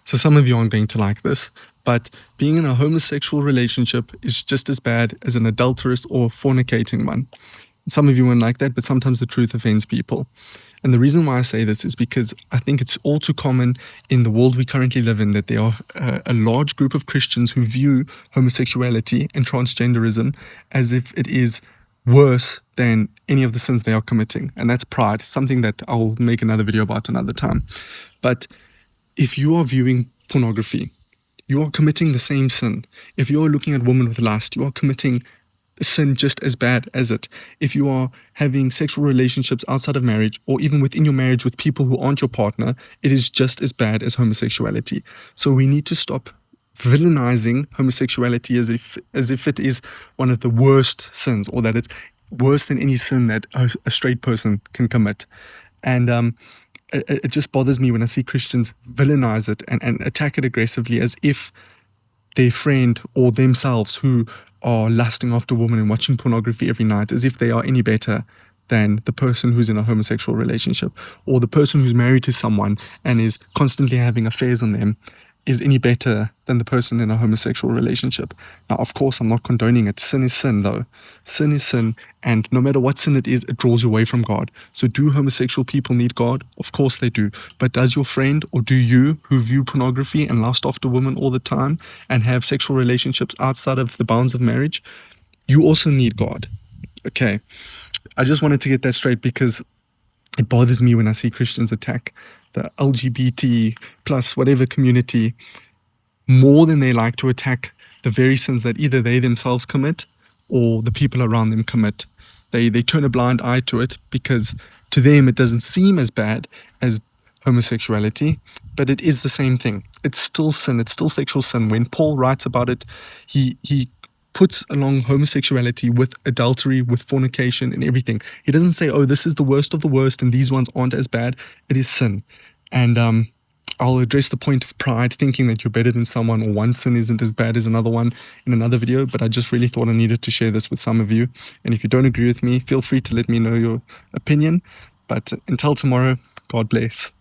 So some of you aren't going to like this, but being in a homosexual relationship is just as bad as an adulterous or fornicating one. Some of you won't like that, but sometimes the truth offends people. And the reason why I say this is because I think it's all too common in the world we currently live in that there are a large group of Christians who view homosexuality and transgenderism as if it is worse than any of the sins they are committing. And that's pride, something that I'll make another video about another time. But if you are viewing pornography, you are committing the same sin. If you are looking at women with lust, you are committing sin just as bad as it. If you are having sexual relationships outside of marriage or even within your marriage with people who aren't your partner, it is just as bad as homosexuality. So we need to stop villainizing homosexuality as if it is one of the worst sins, or that it's worse than any sin that a straight person can commit. And it just bothers me when I see Christians villainize it and attack it aggressively as if their friend or themselves who are lusting after women and watching pornography every night, as if they are any better than the person who's in a homosexual relationship, or the person who's married to someone and is constantly having affairs on them is any better than the person in a homosexual relationship. Now, of course, I'm not condoning it. Sin is sin, though. Sin is sin, and no matter what sin it is, it draws you away from God. So do homosexual people need God? Of course they do. But does your friend, or do you, who view pornography and lust after women all the time and have sexual relationships outside of the bounds of marriage, you also need God. Okay. I just wanted to get that straight because it bothers me when I see Christians attack the LGBT plus whatever community more than they like to attack the very sins that either they themselves commit or the people around them commit. They turn a blind eye to it because to them it doesn't seem as bad as homosexuality, but it is the same thing. It's still sin. It's still sexual sin. When Paul writes about it, he puts along homosexuality with adultery, with fornication and everything. He doesn't say, oh, this is the worst of the worst and these ones aren't as bad. It is sin. And I'll address the point of pride, thinking that you're better than someone or one sin isn't as bad as another one in another video, but I just really thought I needed to share this with some of you. And if you don't agree with me, feel free to let me know your opinion. But until tomorrow, God bless.